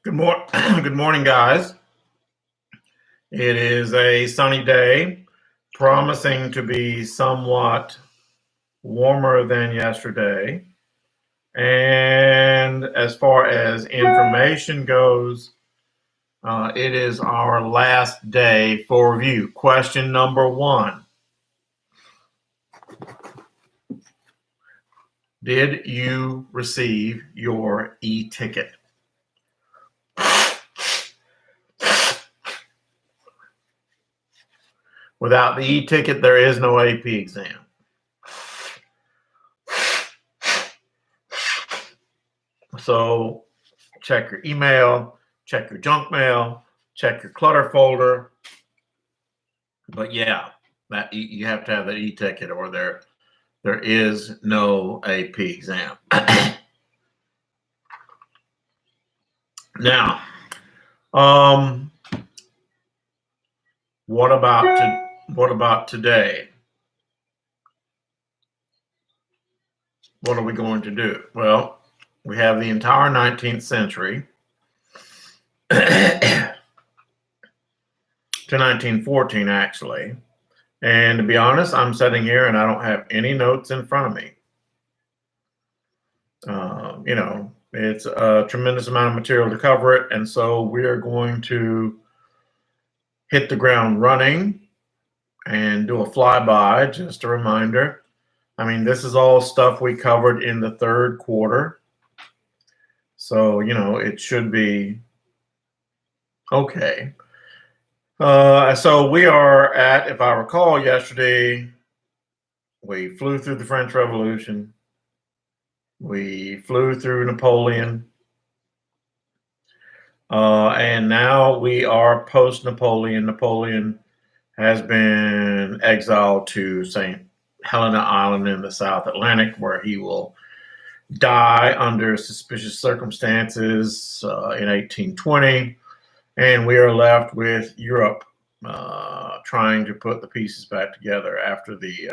Good morning, guys. It is a sunny day, promising to be somewhat warmer than yesterday. And as far as information goes, it is our last day for review. Question number 1. Did you receive your e-ticket? Without the e-ticket, there is no AP exam. So check your email, check your junk mail, check your clutter folder. But yeah, that you have to have that e-ticket, or there is no AP exam. Now, what about today? What are we going to do? Well, we have the entire 19th century to 1914, actually. And to be honest, I'm sitting here and I don't have any notes in front of me. It's a tremendous amount of material to cover it. And so we're going to hit the ground running and do a flyby, just a reminder. I mean, this is all stuff we covered in the third quarter. So, it should be okay. So we are at, if I recall yesterday, we flew through the French Revolution. We flew through Napoleon. And now we are post-Napoleon. Napoleon has been exiled to St. Helena Island in the South Atlantic, where he will die under suspicious circumstances in 1820. And we are left with Europe trying to put the pieces back together after the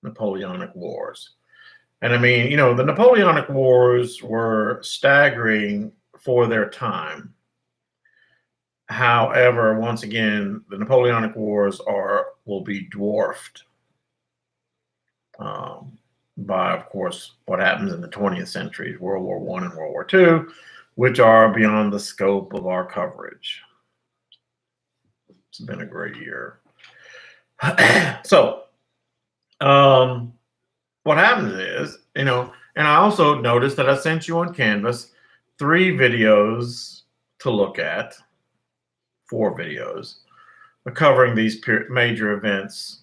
Napoleonic Wars. And I mean, the Napoleonic Wars were staggering for their time. However, once again, the Napoleonic Wars will be dwarfed by, of course, what happens in the 20th century, World War I and World War II, which are beyond the scope of our coverage. It's been a great year. So, what happens is, and I also noticed that I sent you on Canvas 3 videos to look at, 4 videos, covering these major events,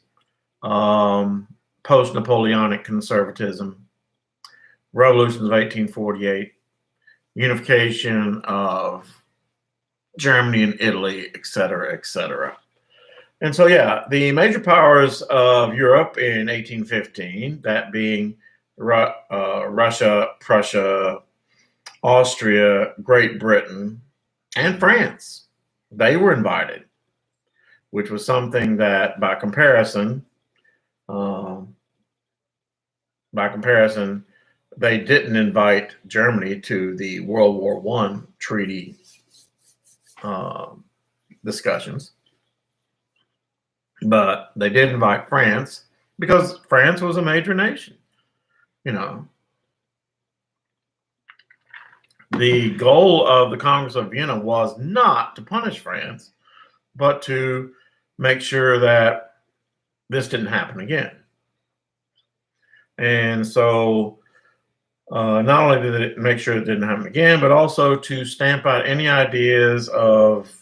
post-Napoleonic conservatism, revolutions of 1848, unification of Germany and Italy, et cetera, et cetera. And so, yeah, the major powers of Europe in 1815, that being Russia, Prussia, Austria, Great Britain, and France, they were invited, which was something that, by comparison, they didn't invite Germany to the World War I treaty discussions. But they did invite France because France was a major nation. The goal of the Congress of Vienna was not to punish France, but to make sure that this didn't happen again. And so not only did it make sure it didn't happen again, but also to stamp out any ideas of,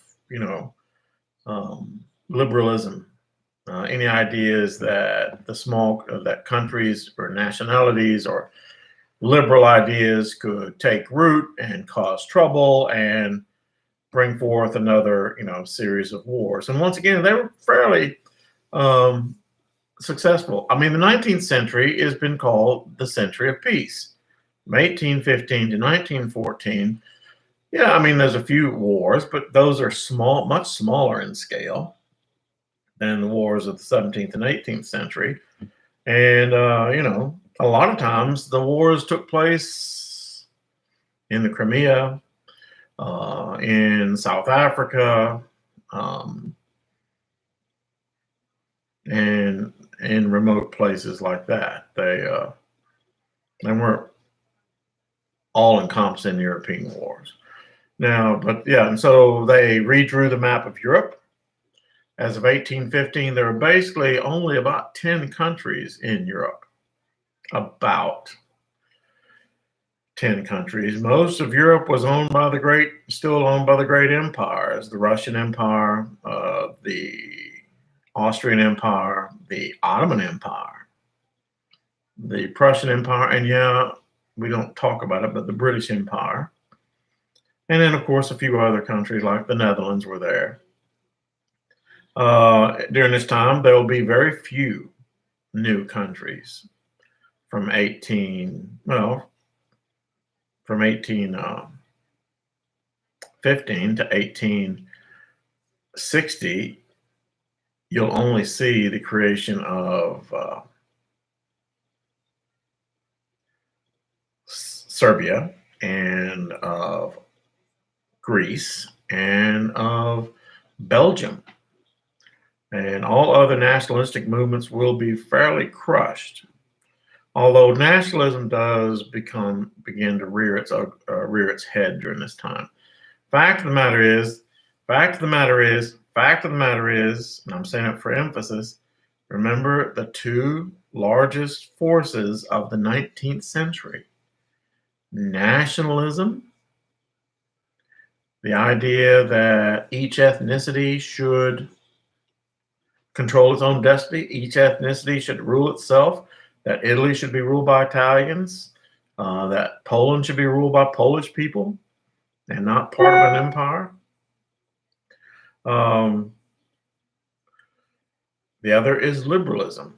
liberalism. Any ideas that that countries or nationalities or liberal ideas could take root and cause trouble and bring forth another, series of wars. And once again, they were fairly successful. I mean, the 19th century has been called the century of peace. From 1815 to 1914, yeah, I mean, there's a few wars, but those are small, much smaller in scale than the wars of the 17th and 18th century. And, a lot of times the wars took place in the Crimea, in South Africa, and in remote places like that. They weren't all encompassing European wars. Now, but yeah, and so they redrew the map of Europe. As of 1815, there were basically only about 10 countries in Europe. About 10 countries. Most of Europe was owned by still owned by the great empires, the Russian Empire, the Austrian Empire, the Ottoman Empire, the Prussian Empire, and yeah, we don't talk about it, but the British Empire. And then, of course, a few other countries like the Netherlands were there. During this time, there will be very few new countries from 1815 to 1860. You'll only see the creation of Serbia and of Greece and of Belgium. And all other nationalistic movements will be fairly crushed. Although nationalism does begin to rear its head during this time. Fact of the matter is, and I'm saying it for emphasis, remember the two largest forces of the 19th century. Nationalism, the idea that each ethnicity should control its own destiny, each ethnicity should rule itself, that Italy should be ruled by Italians, that Poland should be ruled by Polish people and not part of an empire. The other is liberalism,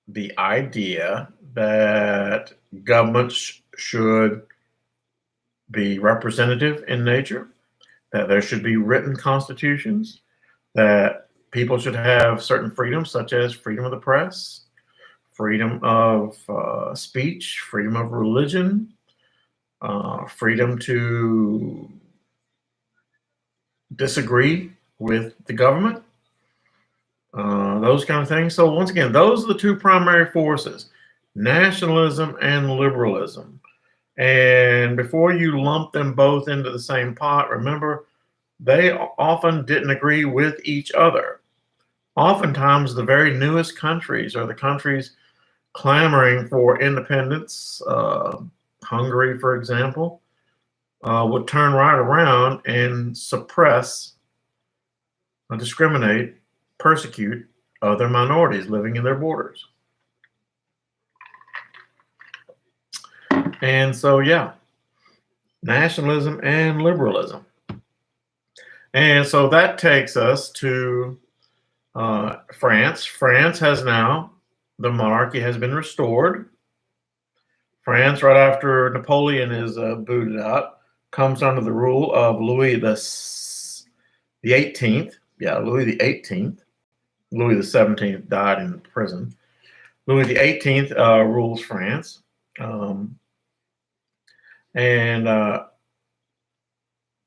the idea that governments should be representative in nature, that there should be written constitutions, that people should have certain freedoms, such as freedom of the press, freedom of speech, freedom of religion, freedom to disagree with the government, those kind of things. So once again, those are the two primary forces, nationalism and liberalism. And before you lump them both into the same pot, remember, they often didn't agree with each other. Oftentimes, the very newest countries are the countries clamoring for independence. Hungary, for example, would turn right around and suppress, discriminate, persecute other minorities living in their borders. And so, yeah, nationalism and liberalism. And so that takes us to France. France has now, the monarchy has been restored. France, right after Napoleon is booted out, comes under the rule of Louis the 18th. Yeah, Louis the 18th. Louis the 17th died in prison. Louis the 18th rules France. And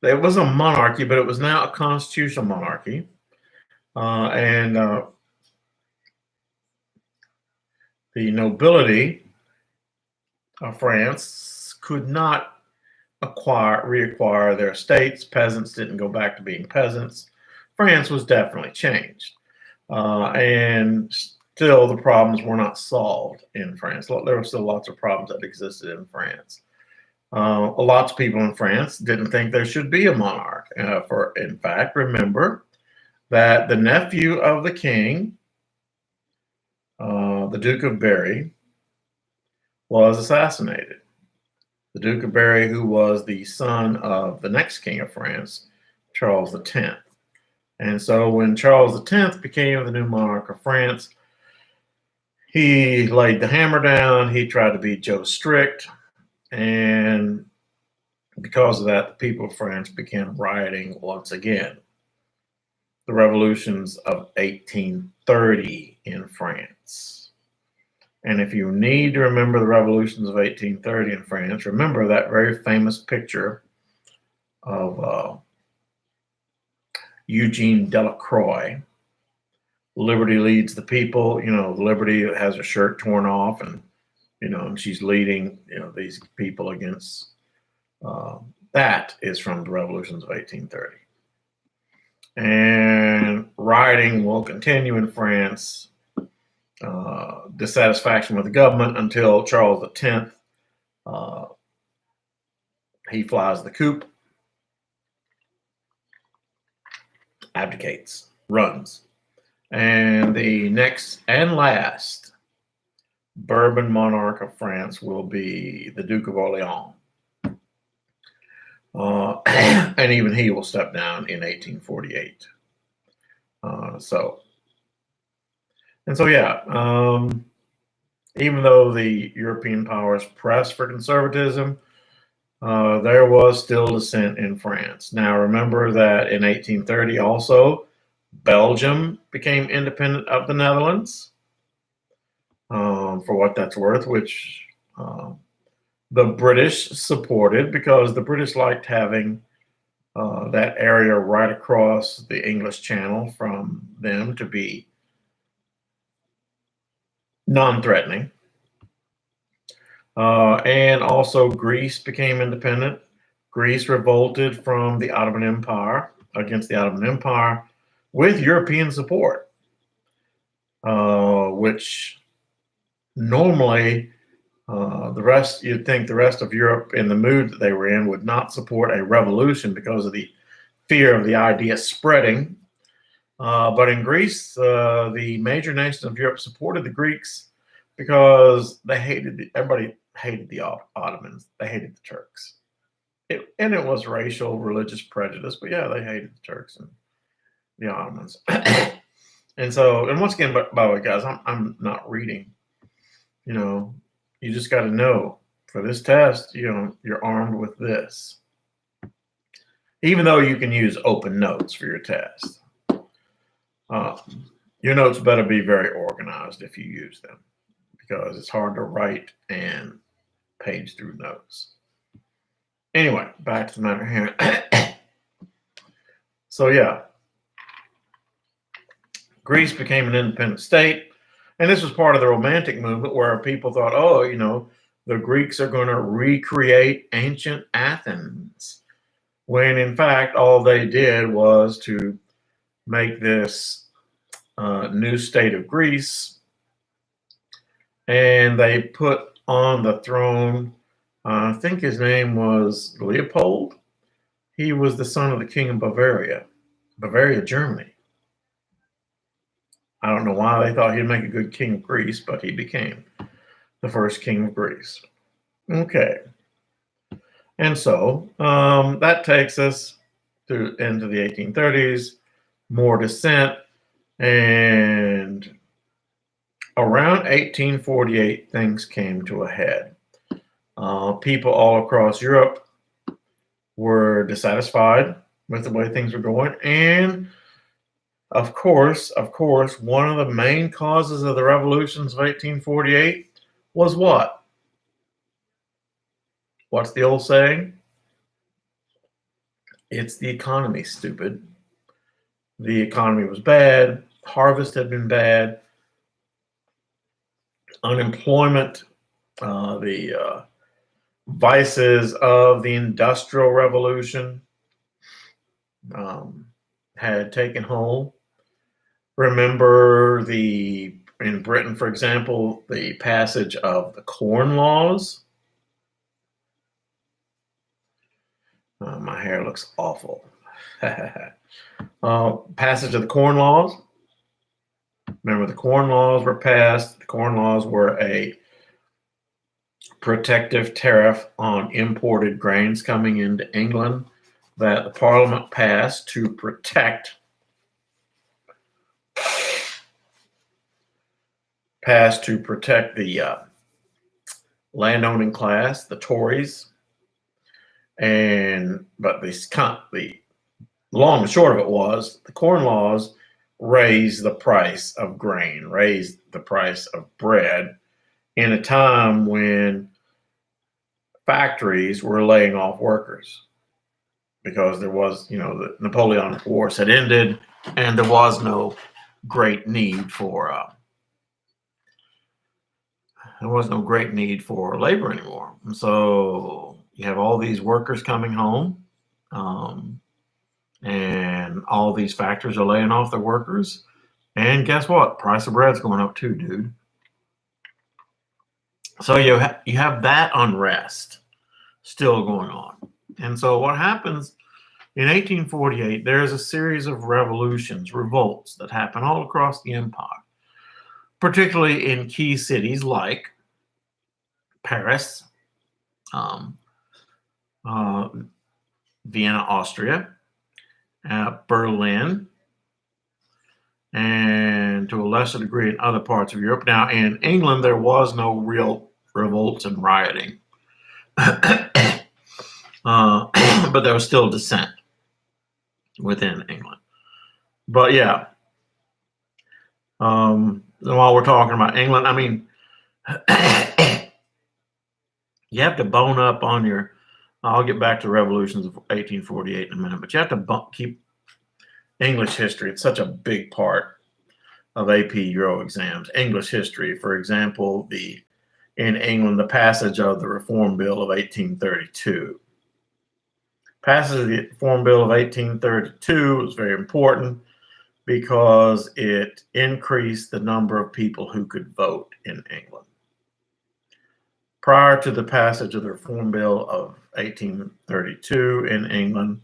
it was a monarchy, but it was now a constitutional monarchy. The nobility of France could not reacquire their estates. Peasants didn't go back to being peasants. France was definitely changed. And still the problems were not solved in France. There were still lots of problems that existed in France. Lots of people in France didn't think there should be a monarch. In fact, remember that the nephew of the king, the Duke of Berry, was assassinated. The Duke of Berry, who was the son of the next king of France, Charles X. And so when Charles X became the new monarch of France, he laid the hammer down. He tried to be Joe Strict. And because of that, the people of France began rioting once again. The revolutions of 1830 in France. And if you need to remember the revolutions of 1830 in France, remember that very famous picture of Eugene Delacroix. Liberty leads the people. Liberty has her shirt torn off, and and she's leading these people against. That is from the revolutions of 1830. And rioting will continue in France. Dissatisfaction with the government until Charles X. He flies the coup, abdicates, runs. And the next and last Bourbon monarch of France will be the Duke of Orleans. And even he will step down in 1848. Even though the European powers pressed for conservatism, there was still dissent in France. Now, remember that in 1830 also, Belgium became independent of the Netherlands, for what that's worth, which the British supported because the British liked having that area right across the English Channel from them to be non-threatening. And also Greece became independent. Greece revolted from the Ottoman Empire against the Ottoman Empire with European support, which normally you'd think the rest of Europe, in the mood that they were in, would not support a revolution because of the fear of the idea spreading. But in Greece, the major nations of Europe supported the Greeks because everybody hated the Ottomans. They hated the Turks. And it was racial, religious prejudice, but yeah, they hated the Turks and the Ottomans. And once again, by the way, guys, I'm not reading. You just got to know for this test, you're armed with this. Even though you can use open notes for your test. Your notes better be very organized if you use them, because it's hard to write and page through notes. Anyway, back to the matter here. So yeah, Greece became an independent state. And this was part of the Romantic movement where people thought, the Greeks are going to recreate ancient Athens. When in fact, all they did was to make this new state of Greece. And they put on the throne, I think his name was Leopold. He was the son of the king of Bavaria, Germany. I don't know why they thought he'd make a good king of Greece, but he became the first king of Greece. Okay. And so that takes us into the 1830s, more dissent, and around 1848, things came to a head. People all across Europe were dissatisfied with the way things were going, and Of course, one of the main causes of the revolutions of 1848 was what? What's the old saying? It's the economy, stupid. The economy was bad. Harvest had been bad. Unemployment, the vices of the Industrial Revolution had taken hold. Remember in Britain, for example, the passage of the Corn Laws. My hair looks awful. Passage of the Corn Laws. Remember, the Corn Laws were passed. The Corn Laws were a protective tariff on imported grains coming into England that the Parliament passed to protect the landowning class, the Tories. But the long and short of it was the Corn Laws raised the price of grain, raised the price of bread in a time when factories were laying off workers because there was, the Napoleonic Wars had ended, and there was no great need for labor anymore. And so you have all these workers coming home, and all these factories are laying off their workers. And guess what? Price of bread's going up too, dude. So you have that unrest still going on. And so what happens in 1848, there's a series of revolutions, revolts that happen all across the empire, particularly in key cities like Paris, Vienna, Austria, Berlin, and to a lesser degree in other parts of Europe. Now, in England, there was no real revolts and rioting, but there was still dissent within England. But yeah, while we're talking about England, I mean, you have to bone up on your. I'll get back to the revolutions of 1848 in a minute, but you have to keep English history. It's such a big part of AP Euro exams. English history, for example, in England, the passage of the Reform Bill of 1832. Passage of the Reform Bill of 1832 was very important because it increased the number of people who could vote in England. Prior to the passage of the Reform Bill of 1832 in England,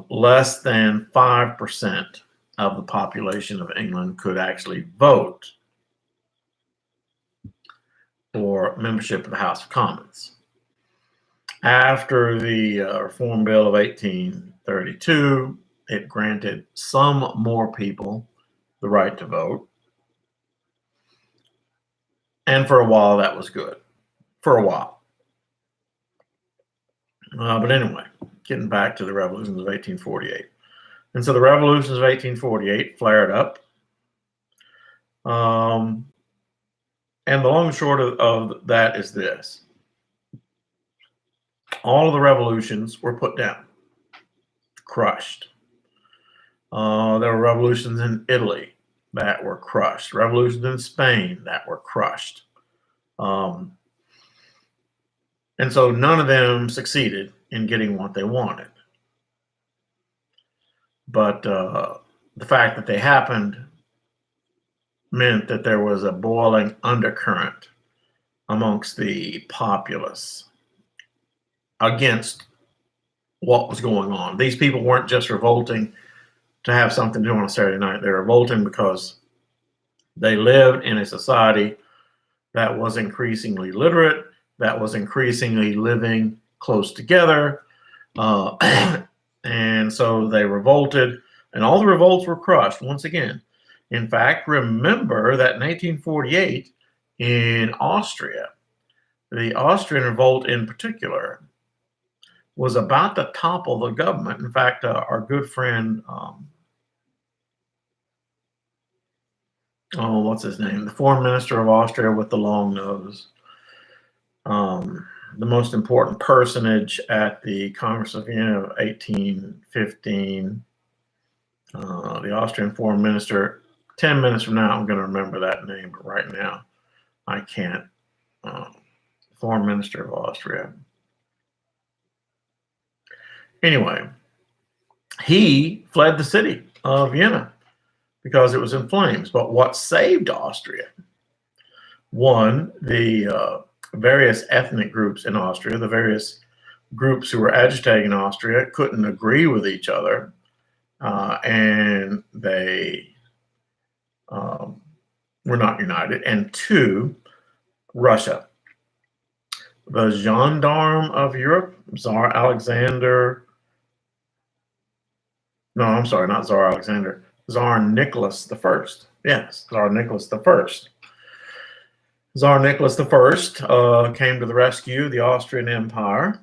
less than 5% of the population of England could actually vote for membership of the House of Commons. After the Reform Bill of 1832, it granted some more people the right to vote. And for a while, that was good. For a while. But anyway, getting back to the revolutions of 1848. And so the revolutions of 1848 flared up. And the long and short of that is this. All of the revolutions were put down, crushed. There were revolutions in Italy that were crushed, revolutions in Spain that were crushed. And so none of them succeeded in getting what they wanted. But the fact that they happened meant that there was a boiling undercurrent amongst the populace against what was going on. These people weren't just revolting to have something to do on a Saturday night. They were revolting because they lived in a society that was increasingly literate, that was increasingly living close together. And so they revolted, and all the revolts were crushed once again. In fact, remember that in 1848 in Austria, the Austrian Revolt in particular was about to topple the government. In fact, our good friend, what's his name? The foreign minister of Austria with the long nose. The most important personage at the Congress of Vienna of 1815, the Austrian foreign minister. 10 minutes from now, I'm going to remember that name, but right now, I can't. Foreign minister of Austria. Anyway, he fled the city of Vienna because it was in flames. But what saved Austria? One, the various ethnic groups in Austria, the various groups who were agitating in Austria couldn't agree with each other, and they were not united. And two, Russia. The gendarme of Europe, Tsar Alexander, no, I'm sorry, not Tsar Alexander, Tsar Nicholas I. Yes, Tsar Nicholas I. Tsar Nicholas I came to the rescue of the Austrian Empire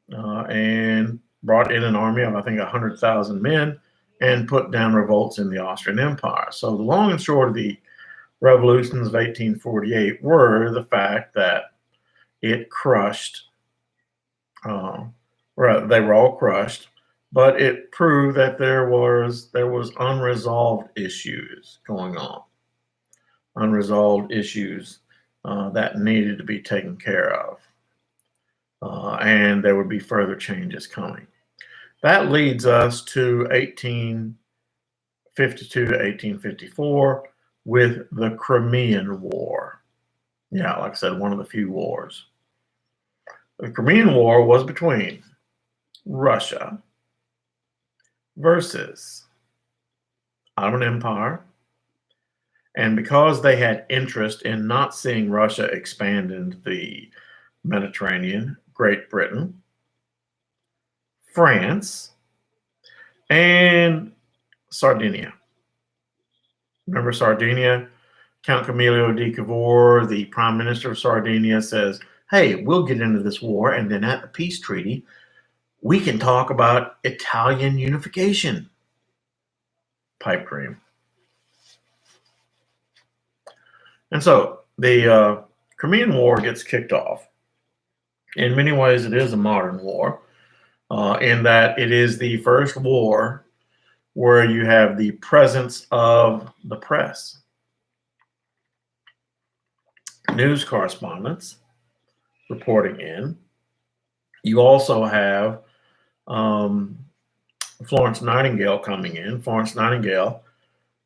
and brought in an army of, I think, 100,000 men and put down revolts in the Austrian Empire. So the long and short of the revolutions of 1848 were the fact that it crushed They were all crushed, but it proved that there was unresolved issues going on, unresolved issues that needed to be taken care of, and there would be further changes coming. That leads us to 1852 to 1854 with the Crimean War. Yeah, like I said, one of the few wars. The Crimean War was between Russia versus Ottoman Empire, and because they had interest in not seeing Russia expand into the Mediterranean, Great Britain, France, and Sardinia. Remember Sardinia? Count Camillo di Cavour, the prime minister of Sardinia, says, hey, we'll get into this war, and then at the peace treaty, we can talk about Italian unification. Pipe dream. And so the Crimean War gets kicked off. In many ways, it is a modern war, in that it is the first war where you have the presence of the press. News correspondents reporting in. You also have Florence Nightingale coming in. Florence Nightingale,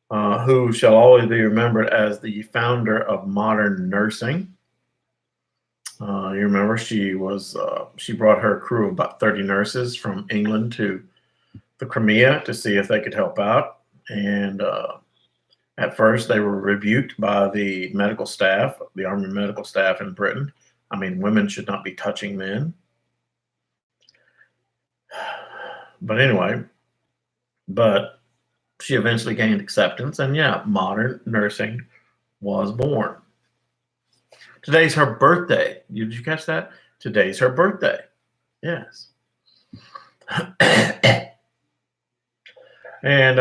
who shall always be remembered as the founder of modern nursing. You remember she brought her crew of about 30 nurses from England to the Crimea to see if they could help out. And at first they were rebuked by the medical staff, the army medical staff in Britain. I mean, women should not be touching men. But anyway, she eventually gained acceptance, and yeah, modern nursing was born. Today's her birthday. Did you catch that? Today's her birthday. Yes. And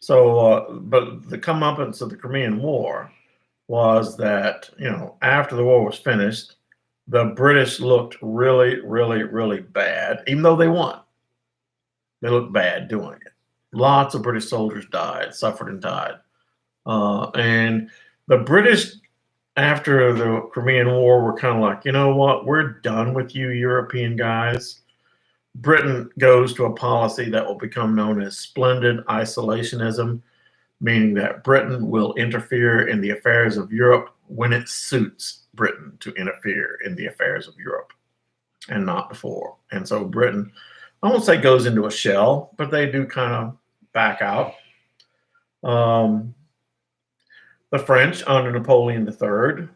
but the comeuppance of the Crimean War was that, after the war was finished, the British looked really, really, really bad, even though they won. They looked bad doing it. Lots of British soldiers suffered and died. And the British, after the Crimean War, were kind of like, you know what, we're done with you European guys. Britain goes to a policy that will become known as Splendid Isolationism, meaning that Britain will interfere in the affairs of Europe when it suits Britain to interfere in the affairs of Europe, and not before. And so Britain, I won't say goes into a shell, but they do kind of back out. The French under Napoleon III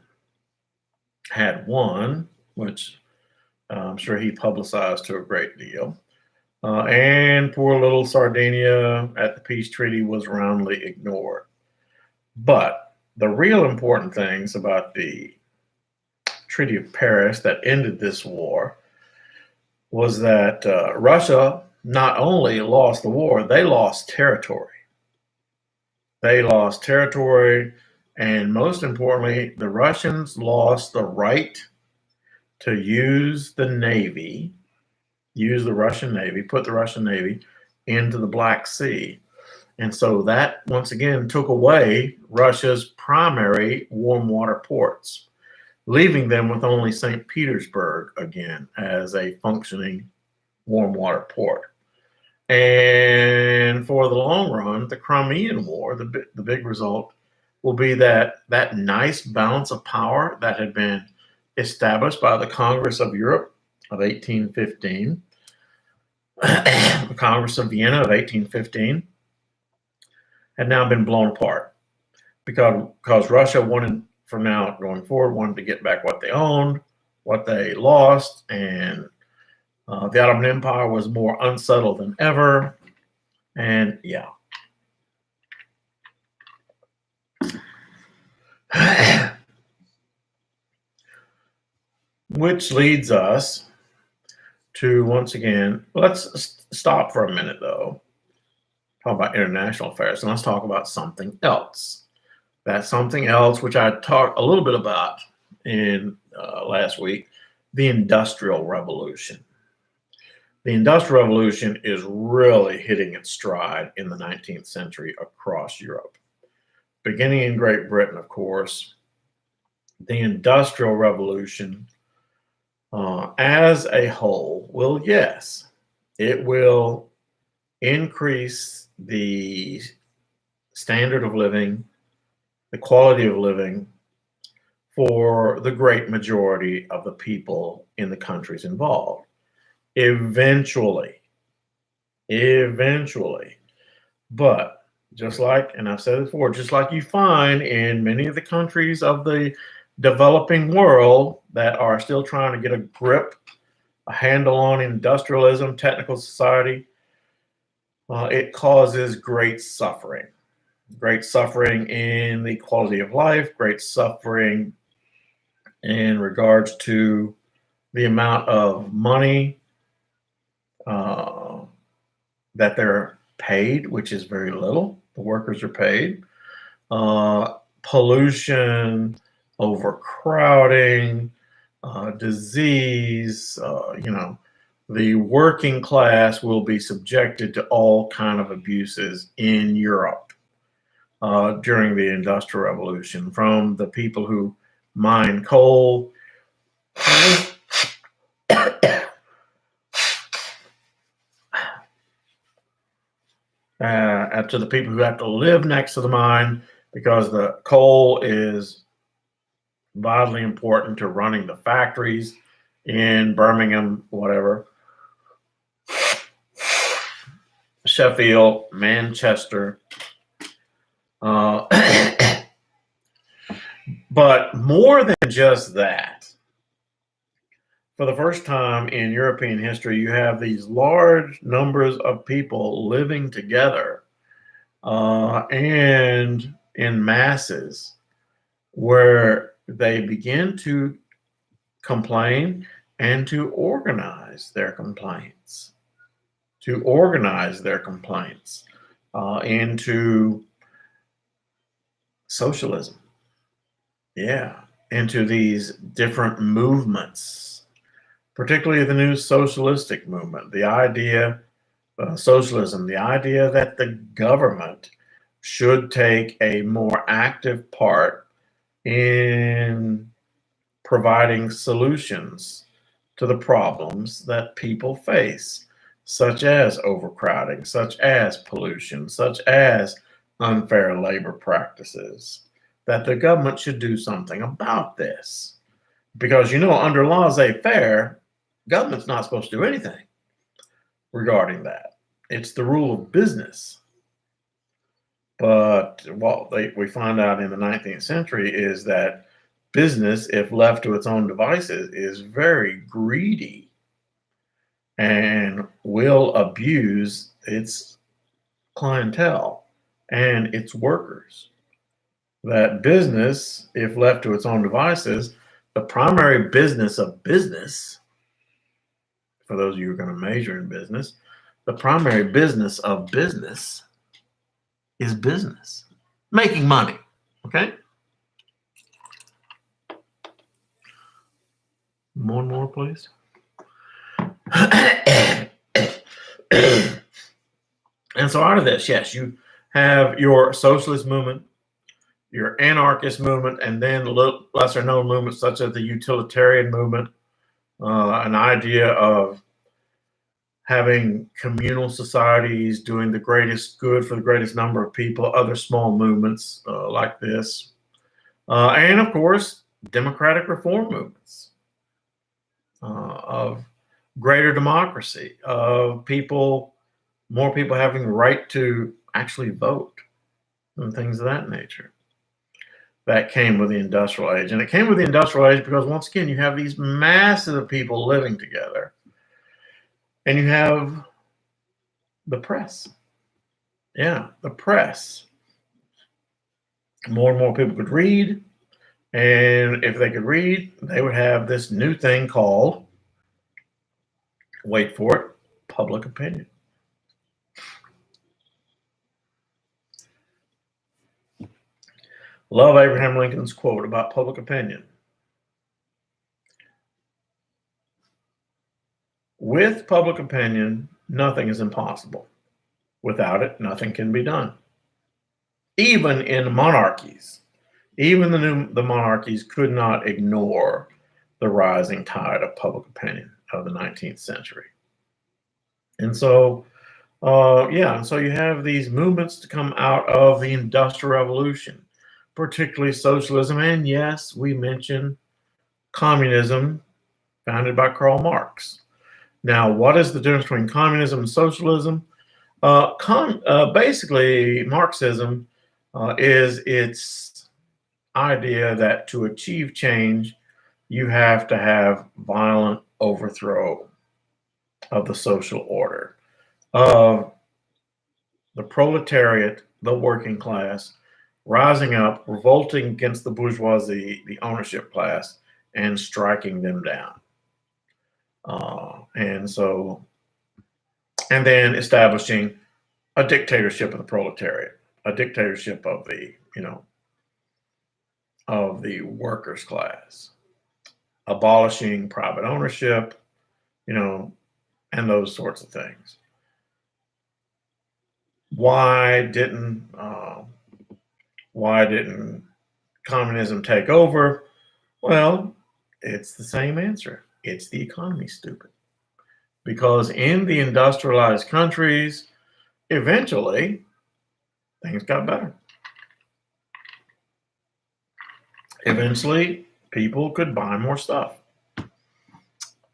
had won, which I'm sure he publicized to a great deal. And poor little Sardinia at the peace treaty was roundly ignored. But the real important things about the Treaty of Paris that ended this war was that Russia not only lost the war, they lost territory. They lost territory, and most importantly, the Russians lost the right to use the Navy, put the Russian Navy into the Black Sea. And so that, once again, took away Russia's primary warm water ports, leaving them with only St. Petersburg again as a functioning warm water port. And for the long run, the Crimean War, the big result will be that nice balance of power that had been established by the Congress of Europe of 1815, the Congress of Vienna of 1815, had now been blown apart because Russia wanted, from now going forward, wanted to get back what they owned, what they lost, and the Ottoman Empire was more unsettled than ever. And yeah. Which leads us to, once again, let's stop for a minute though, talk about international affairs, and let's talk about something else. That something else, which I talked a little bit about in last week, the Industrial Revolution. The Industrial Revolution is really hitting its stride in the 19th century across Europe. Beginning in Great Britain, of course, the Industrial Revolution as a whole will, yes, it will increase the standard of living, the quality of living for the great majority of the people in the countries involved. Eventually, but just like, and I've said it before, just like you find in many of the countries of the developing world that are still trying to get a grip, a handle on industrialism, technical society, it causes great suffering in the quality of life, great suffering in regards to the amount of money that they're paid, which is very little. The workers are paid. Pollution, overcrowding, disease, the working class will be subjected to all kind of abuses in Europe during the Industrial Revolution, from the people who mine coal to the people who have to live next to the mine because the coal is vitally important to running the factories in Birmingham, whatever, Sheffield, Manchester. But more than just that, for the first time in European history, you have these large numbers of people living together and in masses, where they begin to complain and to organize their complaints, into socialism. Yeah, into these different movements, particularly the new socialistic movement, the idea, socialism, the idea that the government should take a more active part in providing solutions to the problems that people face, such as overcrowding, such as pollution, such as unfair labor practices, that the government should do something about this. Because, under laissez-faire, government's not supposed to do anything regarding that. It's the rule of business. But what we find out in the 19th century is that business, if left to its own devices, is very greedy and will abuse its clientele and its workers. That business, if left to its own devices, the primary business of business, for those of you who are going to major in business, the primary business of business is business, making money, okay? More, please. And so out of this, yes, you have your socialist movement, your anarchist movement, and then lesser known movements such as the utilitarian movement, an idea of having communal societies doing the greatest good for the greatest number of people, other small movements like this, and of course, democratic reform movements of greater democracy, of more people having the right to actually vote and things of that nature. That came with the Industrial Age. And it came with the Industrial Age because, once again, you have these masses of people living together. And you have the press. Yeah, the press. More and more people could read. And if they could read, they would have this new thing called, wait for it, public opinion. Love Abraham Lincoln's quote about public opinion. With public opinion, nothing is impossible. Without it, nothing can be done. Even in monarchies, even the monarchies could not ignore the rising tide of public opinion of the 19th century. And so, and so you have these movements to come out of the Industrial Revolution, particularly socialism, and yes, we mentioned communism, founded by Karl Marx. Now, what is the difference between communism and socialism? Basically, Marxism is its idea that to achieve change, you have to have violent overthrow of the social order, of the proletariat, the working class, rising up, revolting against the bourgeoisie, the ownership class, and striking them down. And then establishing a dictatorship of the proletariat, a dictatorship of the workers' class, abolishing private ownership, and those sorts of things. Why didn't communism take over? Well, it's the same answer. It's the economy, stupid. Because in the industrialized countries, eventually things got better. Eventually, people could buy more stuff.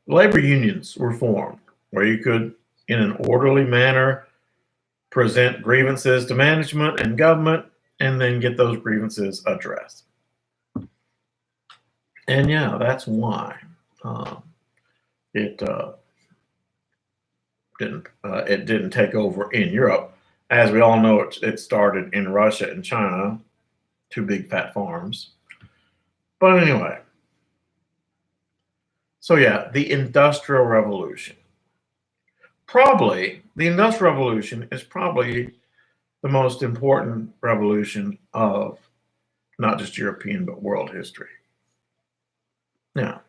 Labor unions were formed where you could, in an orderly manner, present grievances to management and government, and then get those grievances addressed. And yeah, that's why it didn't take over in Europe. As we all know, it started in Russia and China, two big fat farms. But anyway, so yeah, the Industrial Revolution. The Industrial Revolution is probably the most important revolution of not just European, but world history. Now,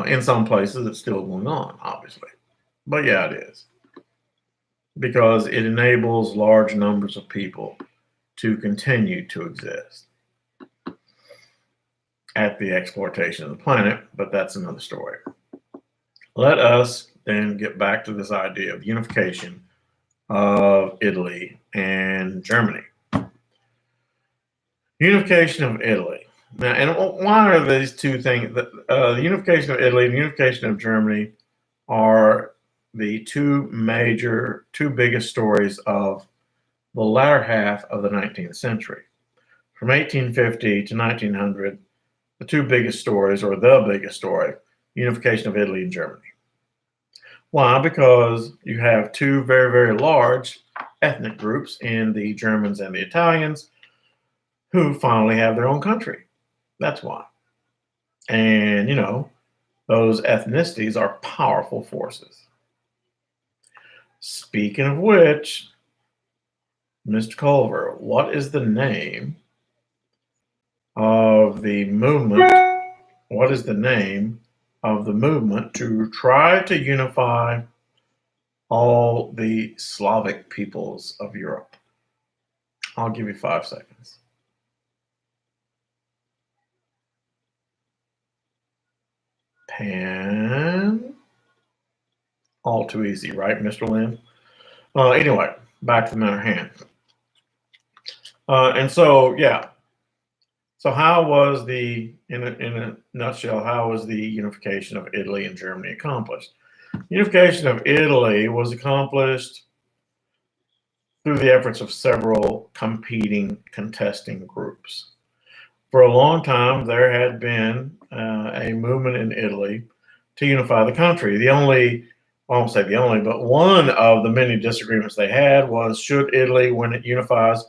in some places, it's still going on, obviously. But yeah, it is. Because it enables large numbers of people to continue to exist at the exploitation of the planet, but that's another story. Let us then get back to this idea of unification of Italy and Germany. Unification of Italy. Now, and why are these two things? The unification of Italy and the unification of Germany are the two biggest stories of the latter half of the 19th century. From 1850 to 1900, the two biggest stories, or the biggest story, unification of Italy and Germany. Why? Because you have two very, very large ethnic groups in the Germans and the Italians who finally have their own country. That's why. And, those ethnicities are powerful forces. Speaking of which, Mr. Culver, what is the name of the movement? What is the name of the movement to try to unify all the Slavic peoples of Europe? I'll give you 5 seconds. Pan. All too easy, right, Mr. Lynn? Anyway, back to the matter at hand. And so, yeah. So how was in a nutshell, how was the unification of Italy and Germany accomplished? Unification of Italy was accomplished through the efforts of several contesting groups. For a long time, there had been a movement in Italy to unify the country. I won't say the only, but one of the many disagreements they had was, should Italy, when it unifies,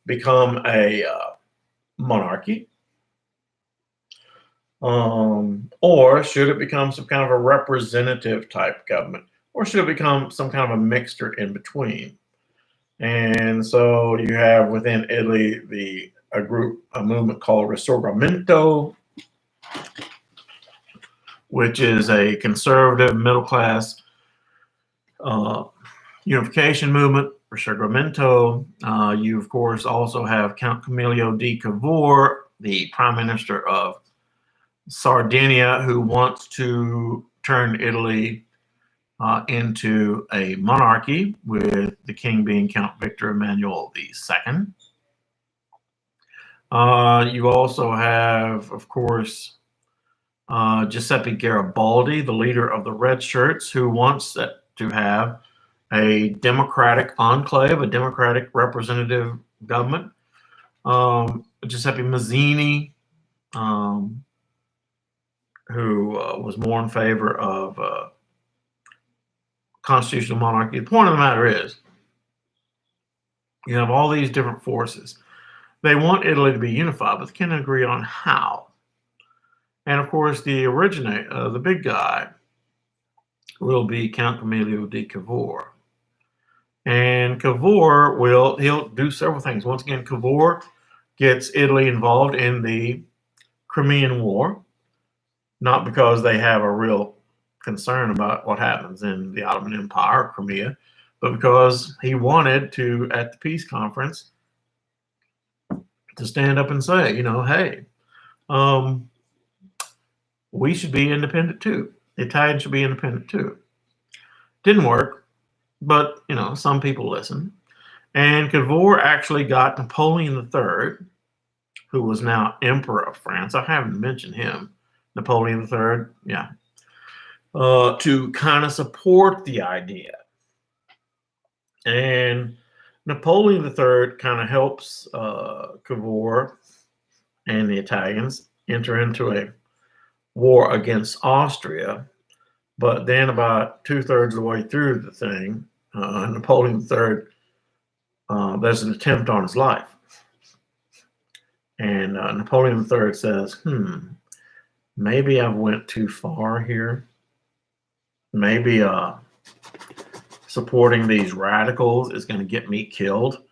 become a monarchy? Or should it become some kind of a representative type government? Or should it become some kind of a mixture in between? And so you have within Italy a movement called Risorgimento, which is a conservative middle-class unification movement, Risorgimento. You, of course, also have Count Camillo di Cavour, the Prime Minister of Sardinia, who wants to turn Italy into a monarchy, with the king being Count Victor Emmanuel II. You also have, of course, Giuseppe Garibaldi, the leader of the Red Shirts, who wants to have a democratic enclave, a democratic representative government. Giuseppe Mazzini, who was more in favor of constitutional monarchy. The point of the matter is, you have all these different forces. They want Italy to be unified, but they can't agree on how. And of course, the big guy, will be Count Camillo di Cavour. And Cavour he'll do several things. Once again, Cavour gets Italy involved in the Crimean War, not because they have a real concern about what happens in the Ottoman Empire, Crimea, but because he wanted to, at the peace conference, to stand up and say, hey, we should be independent too. The Italians should be independent too. Didn't work, but some people listened. And Cavour actually got Napoleon III, who was now Emperor of France. I haven't mentioned him. Napoleon III, yeah. To kind of support the idea. And Napoleon III kind of helps Cavour and the Italians enter into a war against Austria. But then about 2/3 of the way through the thing, Napoleon III, there's an attempt on his life. And Napoleon III says, maybe I went too far here. Maybe supporting these radicals is going to get me killed.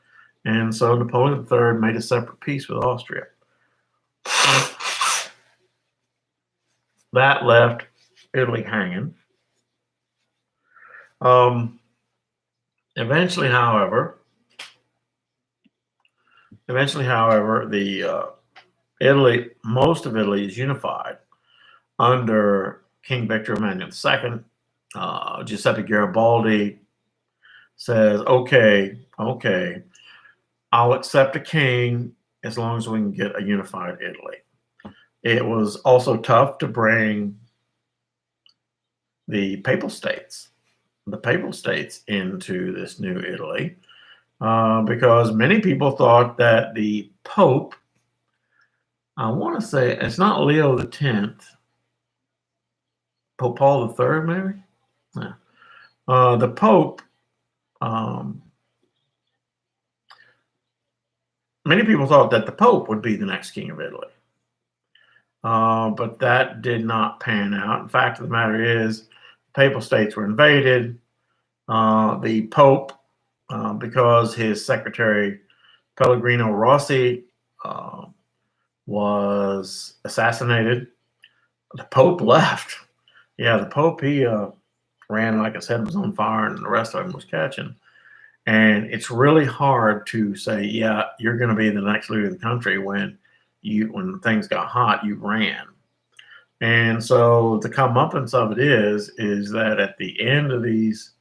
And so Napoleon III made a separate peace with Austria. That left Italy hanging. Eventually, however, the most of Italy is unified under King Victor Emmanuel II. Giuseppe Garibaldi says, okay, I'll accept a king as long as we can get a unified Italy. It was also tough to bring the Papal States into this new Italy, because many people thought that the Pope, I want to say it's not Leo X, Pope Paul III, maybe? Yeah. The Pope, many people thought that the Pope would be the next king of Italy. But that did not pan out. In fact, the matter is, Papal States were invaded. The Pope, because his secretary Pellegrino Rossi was assassinated, the Pope left. Yeah, the Pope, he ran like his head was on fire and the rest of him was catching. And it's really hard to say, yeah, you're going to be the next leader of the country when things got hot, you ran. And so the comeuppance of it is that at the end of this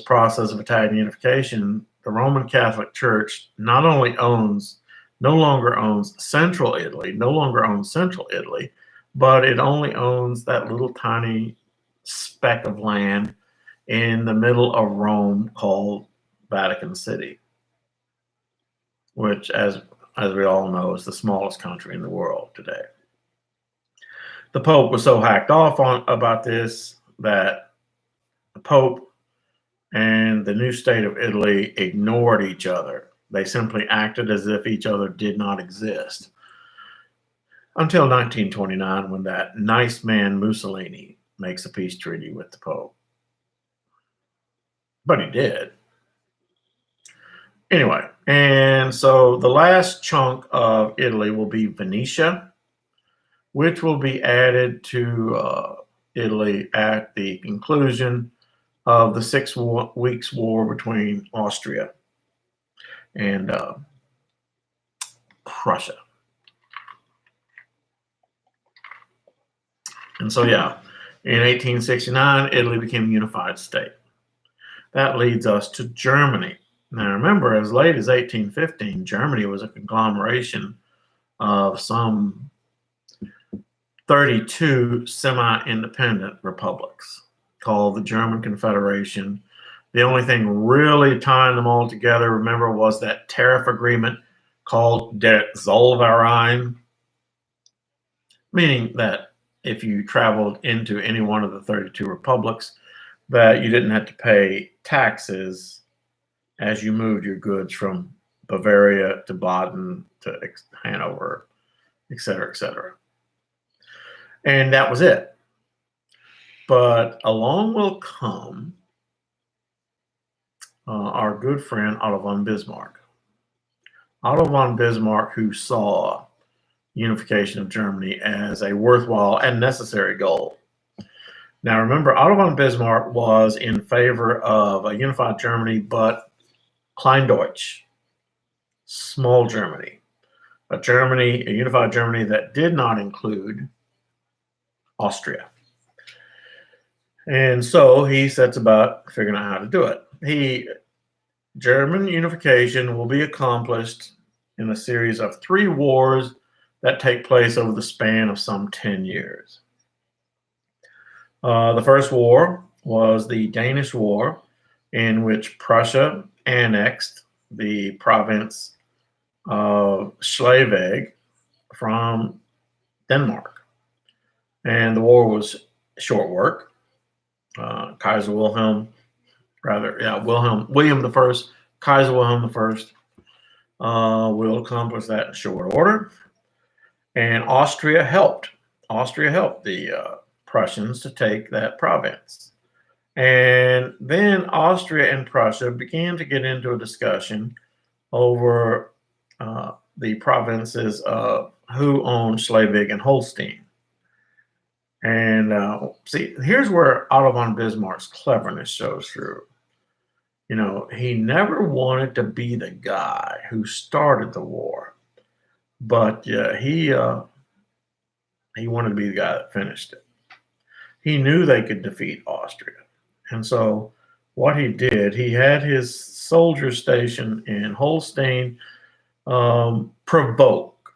process of Italian unification, the Roman Catholic Church no longer owns central Italy, but it only owns that little tiny speck of land in the middle of Rome called Vatican City, which, as we all know, is the smallest country in the world today. The Pope was so hacked off about this that the Pope and the new state of Italy ignored each other. They simply acted as if each other did not exist. Until 1929, when that nice man Mussolini makes a peace treaty with the Pope. But he did. Anyway, and so the last chunk of Italy will be Venetia. which will be added to Italy at the conclusion of the 6 weeks war between Austria and Prussia. And so, yeah, in 1869, Italy became a unified state. That leads us to Germany. Now, remember, as late as 1815, Germany was a conglomeration of some 32 semi-independent republics called the German Confederation. The only thing really tying them all together, remember, was that tariff agreement called Der Zollverein, meaning that if you traveled into any one of the 32 republics, that you didn't have to pay taxes as you moved your goods from Bavaria to Baden to Hanover, et cetera, et cetera. And that was it. But along will come our good friend Otto von Bismarck. Otto von Bismarck, who saw unification of Germany as a worthwhile and necessary goal. Now remember, Otto von Bismarck was in favor of a unified Germany, but Kleindeutsch, small Germany, a unified Germany that did not include Austria. And so he sets about figuring out how to do it. German unification will be accomplished in a series of 3 wars that take place over the span of some 10 years. The first war was the Danish War, in which Prussia annexed the province of Schleswig from Denmark. And the war was short work. William I, Kaiser Wilhelm I will accomplish that in short order. And Austria helped the Prussians to take that province. And then Austria and Prussia began to get into a discussion over the provinces of who owned Schleswig and Holstein. And see, here's where Otto von Bismarck's cleverness shows through. You know, he never wanted to be the guy who started the war, but he wanted to be the guy that finished it. He knew they could defeat Austria. And so what he did, he had his soldiers stationed in Holstein provoke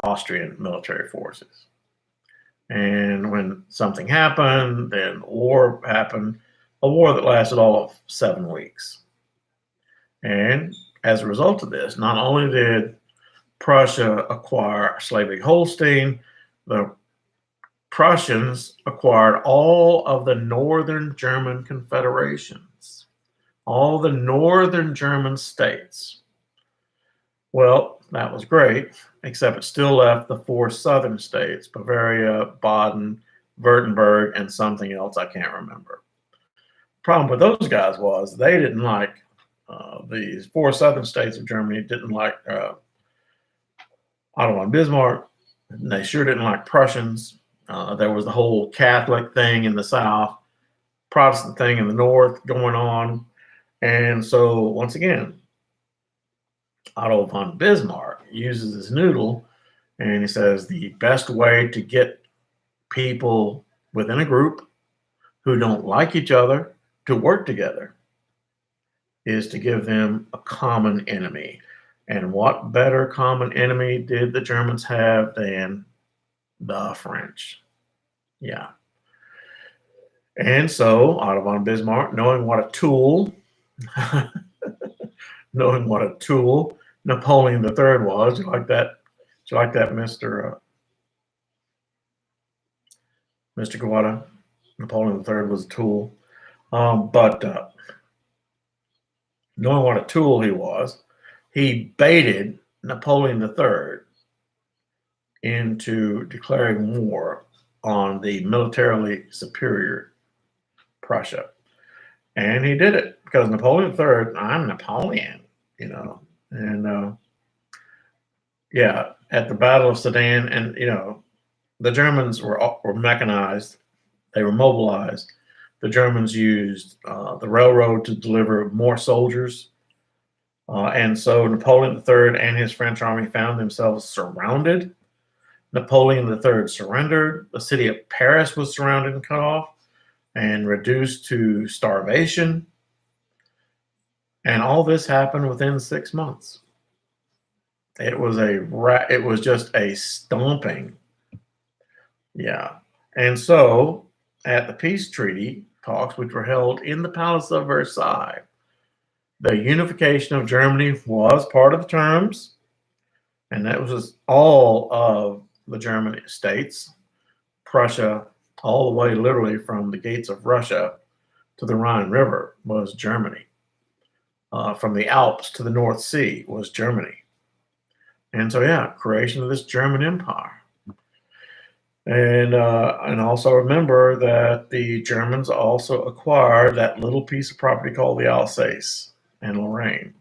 Austrian military forces. And when something happened, then war happened, a war that lasted all of 7 weeks. And as a result of this, not only did Prussia acquire Schleswig-Holstein, the Prussians acquired all of the northern German confederations, all the northern German states. Well, that was great, except it still left the 4 southern states, Bavaria, Baden, Württemberg, and something else I can't remember. The problem with those guys was they didn't like these 4 southern states of Germany, didn't like Otto von Bismarck. They sure didn't like Prussians. There was the whole Catholic thing in the south, Protestant thing in the north going on. And so once again, Otto von Bismarck uses his noodle and he says the best way to get people within a group who don't like each other to work together is to give them a common enemy. And what better common enemy did the Germans have than the French? Yeah. And so Otto von Bismarck, knowing what a tool Napoleon III was. You like that, Mr. Guevara? Napoleon III was a tool. But knowing what a tool he was, he baited Napoleon III into declaring war on the militarily superior Prussia. And he did it because Napoleon III, I'm Napoleon, you know. And yeah, at the Battle of Sedan, and you know, The Germans were mechanized. They were mobilized. The Germans used the railroad to deliver more soldiers. And so Napoleon III and his French army found themselves surrounded. Napoleon III surrendered. The city of Paris was surrounded and cut off and reduced to starvation. And all this happened within 6 months. It was just a stomping. Yeah. And so at the peace treaty talks, which were held in the Palace of Versailles, the unification of Germany was part of the terms, and that was all of the German states. Prussia, all the way literally from the gates of Russia to the Rhine River, was Germany. From the Alps to the North Sea was Germany. And so, yeah, creation of this German Empire. And also remember that the Germans also acquired that little piece of property called the Alsace and Lorraine.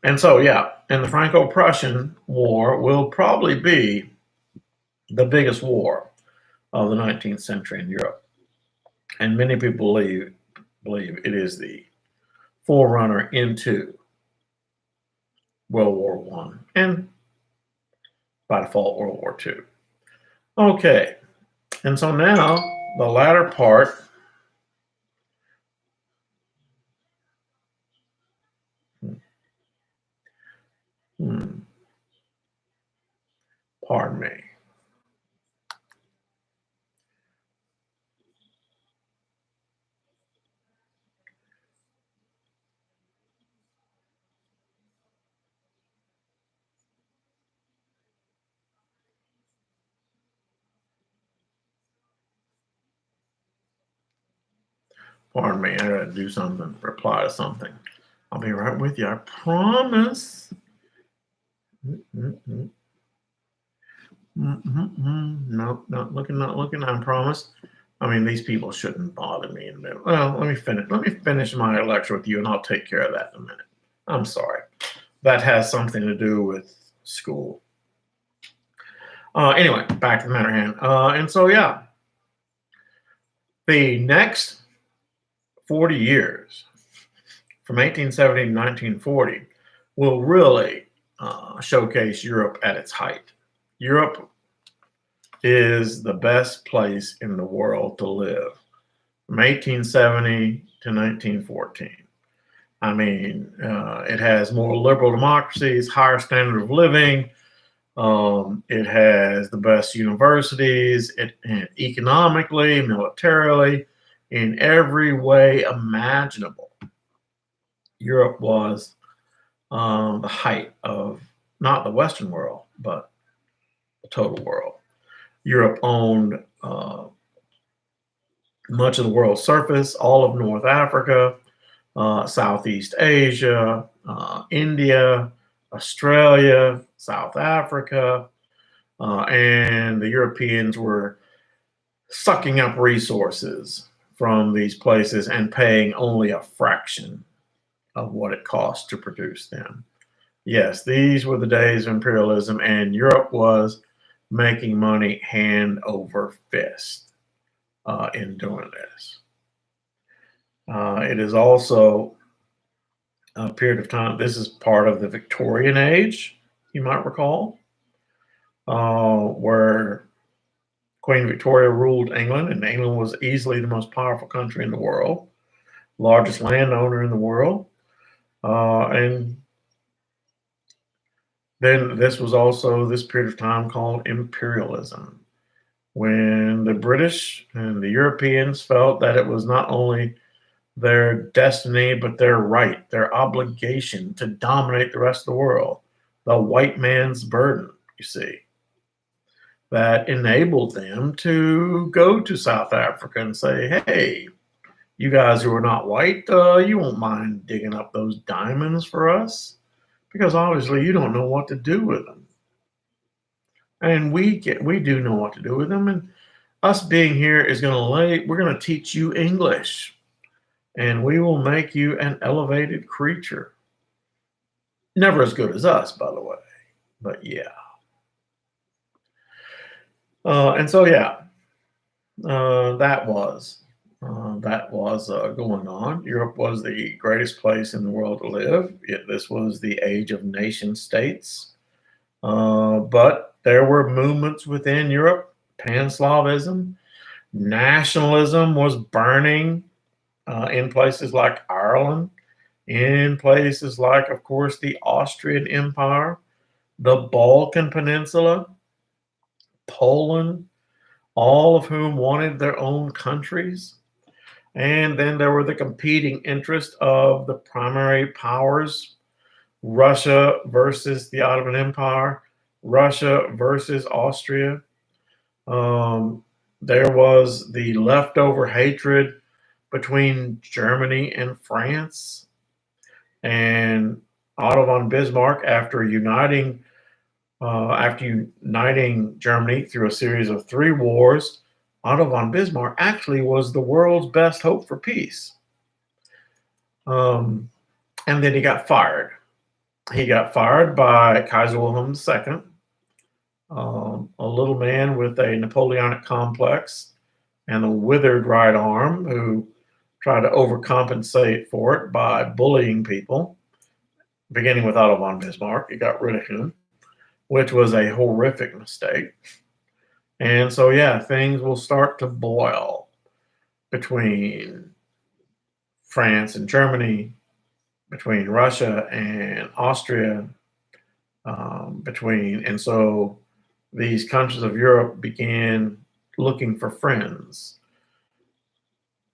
And so, yeah, and the Franco-Prussian War will probably be the biggest war of the 19th century in Europe. And many people believe it is the forerunner into World War I and by default World War II. Okay, and so now the latter part pardon me. Pardon me, I gotta do something, reply to something. I'll be right with you, I promise. Nope, not looking, I promise. I mean, these people shouldn't bother me in the middle. Well, let me finish my lecture with you and I'll take care of that in a minute. I'm sorry. That has something to do with school. Anyway, back to the matter at hand. And so, yeah, the next 40 years, from 1870 to 1940, will really showcase Europe at its height. Europe is the best place in the world to live from 1870 to 1914. I mean, it has more liberal democracies, higher standard of living. It has the best universities, economically, militarily, in every way imaginable. Europe was the height of not the Western world, but the total world. Europe owned much of the world's surface, all of North Africa, Southeast Asia, India, Australia, South Africa, and the Europeans were sucking up resources from these places and paying only a fraction of what it cost to produce them. Yes, these were the days of imperialism, and Europe was making money hand over fist in doing this. It is also a period of time, this is part of the Victorian age, you might recall, where Queen Victoria ruled England, and England was easily the most powerful country in the world, largest landowner in the world. And then this was also this period of time called imperialism, when the British and the Europeans felt that it was not only their destiny, but their right, their obligation to dominate the rest of the world. The white man's burden, you see, that enabled them to go to South Africa and say, hey, you guys who are not white, you won't mind digging up those diamonds for us, because obviously you don't know what to do with them. And we do know what to do with them. And us being here is we're going to teach you English. And we will make you an elevated creature. Never as good as us, by the way, but yeah. And so, yeah, that was going on. Europe was the greatest place in the world to live. This was the age of nation states. But there were movements within Europe, Pan-Slavism, nationalism was burning in places like Ireland, in places like, of course, the Austrian Empire, the Balkan Peninsula, Poland, all of whom wanted their own countries. And then there were the competing interests of the primary powers, Russia versus the Ottoman Empire, Russia versus Austria. There was the leftover hatred between Germany and France. And Otto von Bismarck, after uniting Germany through a series of 3 wars, Otto von Bismarck actually was the world's best hope for peace. And then he got fired. He got fired by Kaiser Wilhelm II, a little man with a Napoleonic complex and a withered right arm who tried to overcompensate for it by bullying people, beginning with Otto von Bismarck. He got rid of him, which was a horrific mistake. And so, yeah, things will start to boil between France and Germany, between Russia and Austria, and so these countries of Europe began looking for friends.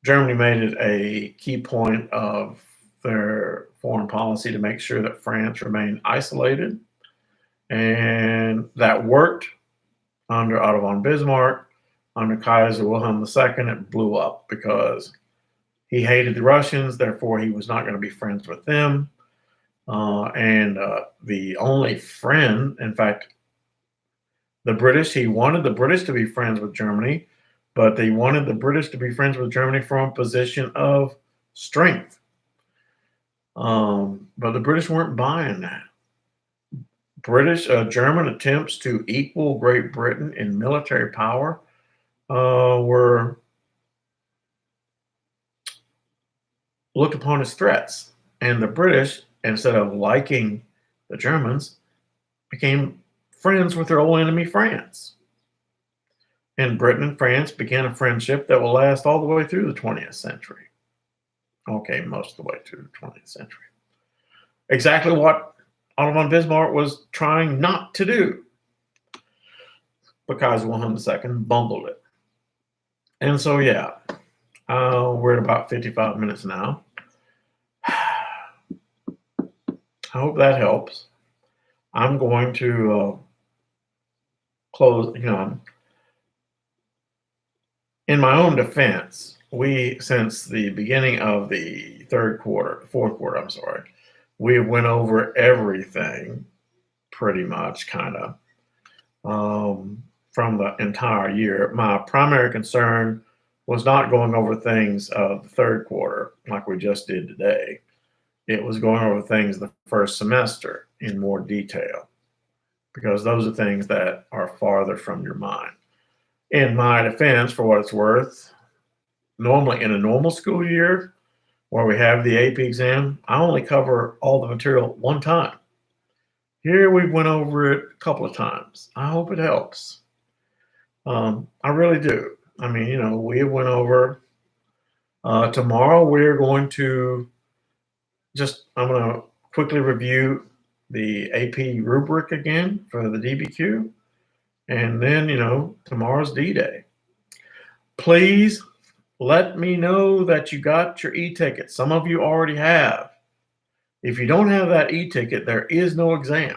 Germany made it a key point of their foreign policy to make sure that France remained isolated, and that worked. Under Otto von Bismarck, under Kaiser Wilhelm II, it blew up because he hated the Russians, therefore he was not going to be friends with them. And the only friend, in fact, the British, he wanted the British to be friends with Germany, but they wanted the British to be friends with Germany from a position of strength. But the British weren't buying that. German attempts to equal Great Britain in military power were looked upon as threats. And the British, instead of liking the Germans, became friends with their old enemy, France. And Britain and France began a friendship that will last all the way through the 20th century. Okay, most of the way through the 20th century. Exactly what Otto von Bismarck was trying not to do, but Kaiser Wilhelm II bungled it. And so, yeah, we're at about 55 minutes now. I hope that helps. I'm going to close, in my own defense, since the beginning of the fourth quarter, we went over everything pretty much kind of from the entire year. My primary concern was not going over things of the third quarter like we just did today. It was going over things the first semester in more detail, because those are things that are farther from your mind. In my defense, for what it's worth, normally in a normal school year where we have the AP exam, I only cover all the material one time. Here we went over it a couple of times. I hope it helps. I really do. I mean, we went over, tomorrow we're going to I'm going to quickly review the AP rubric again for the DBQ. And then, tomorrow's D-Day. Please let me know that you got your e-ticket. Some of you already have. If you don't have that e-ticket, there is no exam.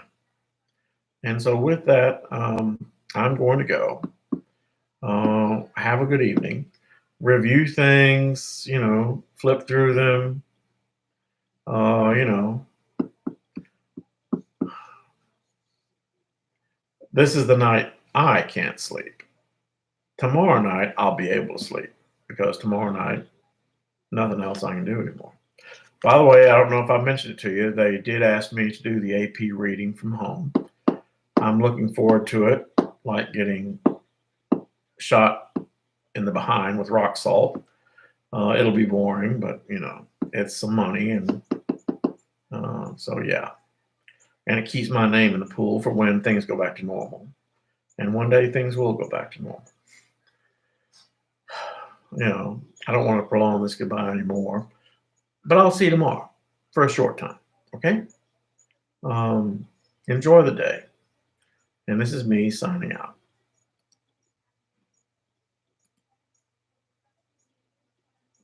And so with that, I'm going to go. Have a good evening. Review things, flip through them. This is the night I can't sleep. Tomorrow night, I'll be able to sleep, because tomorrow night, nothing else I can do anymore. By the way, I don't know if I mentioned it to you. They did ask me to do the AP reading from home. I'm looking forward to it, like getting shot in the behind with rock salt. It'll be boring, but it's some money, and so yeah. And it keeps my name in the pool for when things go back to normal. And one day things will go back to normal. I don't want to prolong this goodbye anymore, but I'll see you tomorrow for a short time. Okay? Enjoy the day. And this is me signing out.